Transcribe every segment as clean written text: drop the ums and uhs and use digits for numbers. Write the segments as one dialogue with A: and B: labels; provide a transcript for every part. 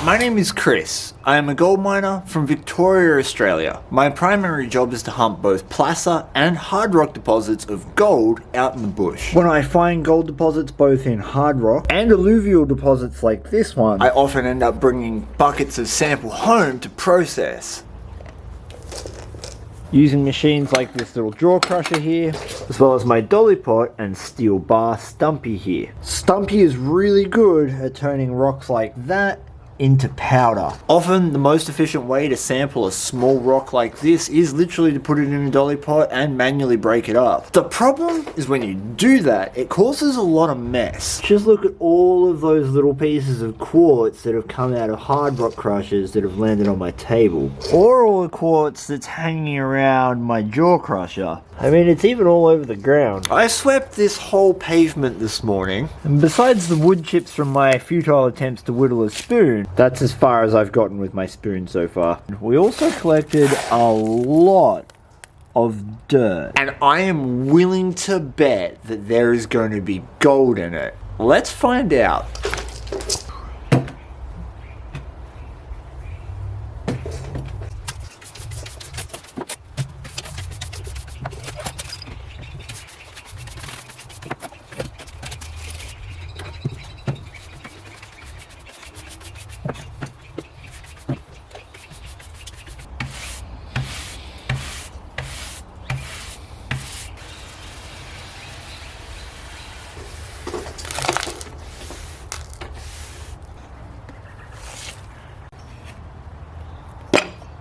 A: My name is Chris. I am a gold miner from Victoria, Australia. My primary job is to hunt both placer and hard rock deposits of gold out in the bush. When I find gold deposits both in hard rock and alluvial deposits like this one, I often end up bringing buckets of sample home to process. Using machines like this little jaw crusher here, as well as my dolly pot and steel bar Stampie here. Stampie is really good at turning rocks like that into powder. Often the most efficient way to sample a small rock like this is literally to put it in a dolly pot and manually break it up. The problem is when you do that, it causes a lot of mess. Just look at all of those little pieces of quartz that have come out of hard rock crushers that have landed on my table. Or all the quartz that's hanging around my jaw crusher. I mean, it's even all over the ground. I swept this whole pavement this morning, and besides the wood chips from my futile attempts to whittle a spoon, that's as far as I've gotten with my spoon so far. We also collected a lot of dirt, and I am willing to bet that there is going to be gold in it. Let's find out.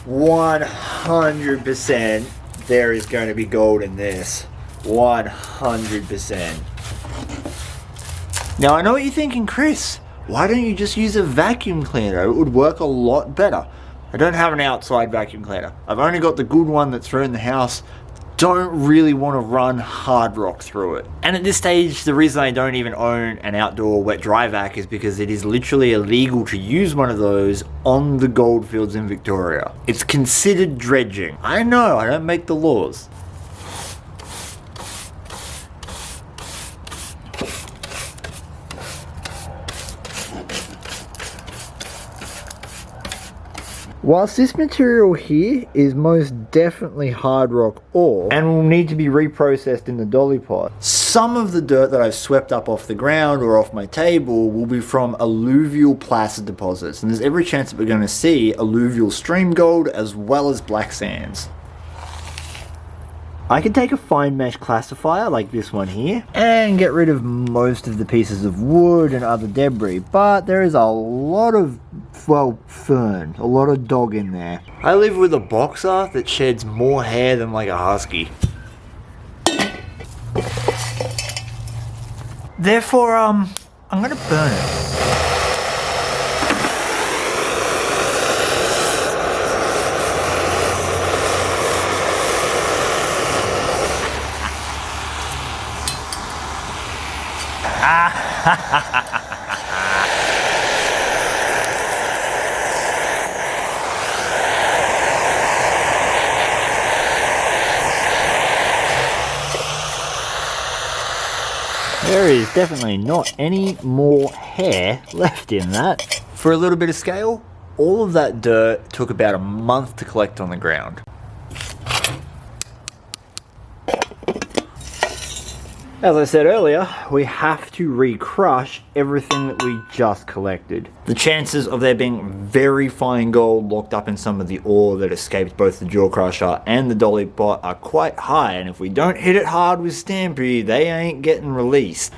A: %100% there is going to be gold in this. 100%. Now I know what you're thinking, Chris. Why don't you just use a vacuum cleaner? It would work a lot better. I don't have an outside vacuum cleaner. I've only got the good one that's through in the house. Don't really want to run hard rock through it. And at this stage, the reason I don't even own an outdoor wet dry vac is because it is literally illegal to use one of those on the gold fields in Victoria. It's considered dredging. I know, I don't make the laws. Whilst this material here is most definitely hard rock ore and will need to be reprocessed in the dolly pot, some of the dirt that I've swept up off the ground or off my table will be from alluvial placer deposits, and there's every chance that we're going to see alluvial stream gold as well as black sands. I can take a fine mesh classifier like this one here and get rid of most of the pieces of wood and other debris, but there is a lot of, well, fern, a lot of dog in there. I live with a boxer that sheds more hair than like a husky. Therefore, I'm gonna burn it. There is definitely not any more hair left in that. For a little bit of scale, all of that dirt took about a month to collect on the ground. As I said earlier, we have to re-crush everything that we just collected. The chances of there being very fine gold locked up in some of the ore that escaped both the jaw crusher and the dolly pot are quite high, and if we don't hit it hard with Stampie, they ain't getting released.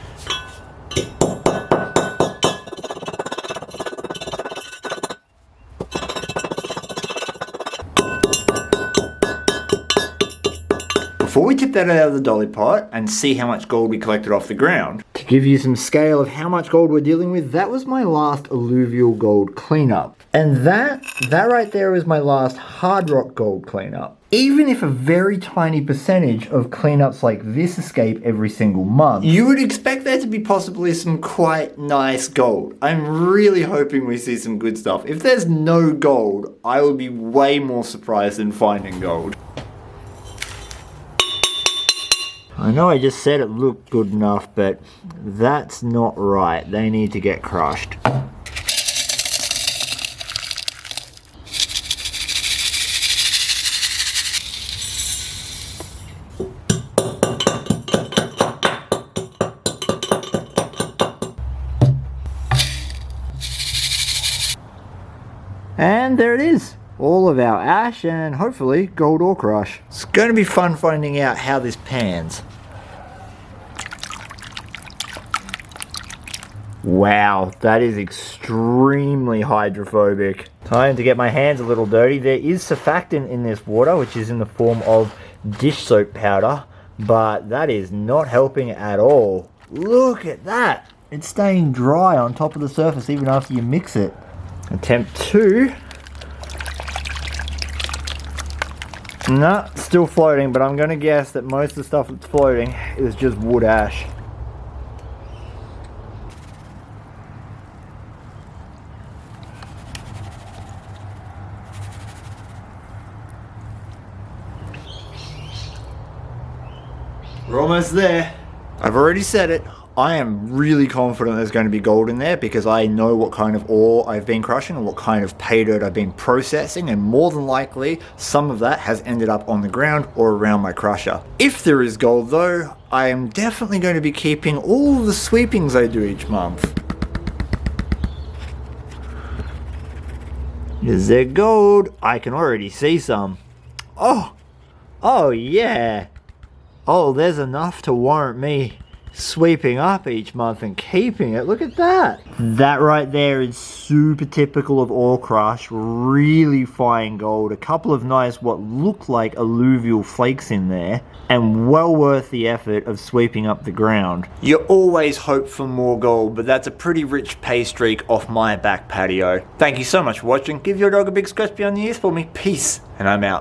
A: Before we tip that out of the dolly pot and see how much gold we collected off the ground, to give you some scale of how much gold we're dealing with, that was my last alluvial gold cleanup. And that right there is my last hard rock gold cleanup. Even if a very tiny percentage of cleanups like this escape every single month, you would expect there to be possibly some quite nice gold. I'm really hoping we see some good stuff. If there's no gold, I would be way more surprised than finding gold. I know I just said it looked good enough, but that's not right. They need to get crushed. And there it is. All of our ash and hopefully gold ore crush. It's going to be fun finding out how this pans. Wow, that is extremely hydrophobic. Time to get my hands a little dirty. There is surfactant in this water, which is in the form of dish soap powder, but that is not helping at all. Look at that. It's staying dry on top of the surface even after you mix it. Attempt 2. No, still floating, but I'm going to guess that most of the stuff that's floating is just wood ash. We're almost there. I've already said it. I am really confident there's going to be gold in there because I know what kind of ore I've been crushing and what kind of pay dirt I've been processing, and more than likely some of that has ended up on the ground or around my crusher. If there is gold though, I am definitely going to be keeping all the sweepings I do each month. Is there gold? I can already see some. Oh yeah. Oh, there's enough to warrant me sweeping up each month and keeping it. Look at that. That right there is super typical of ore crush. Really fine gold. A couple of nice what look like alluvial flakes in there, and well worth the effort of sweeping up the ground. You always hope for more gold, but that's a pretty rich pay streak off my back patio. Thank you so much for watching. Give your dog a big scratch behind the ears for me. Peace, and I'm out.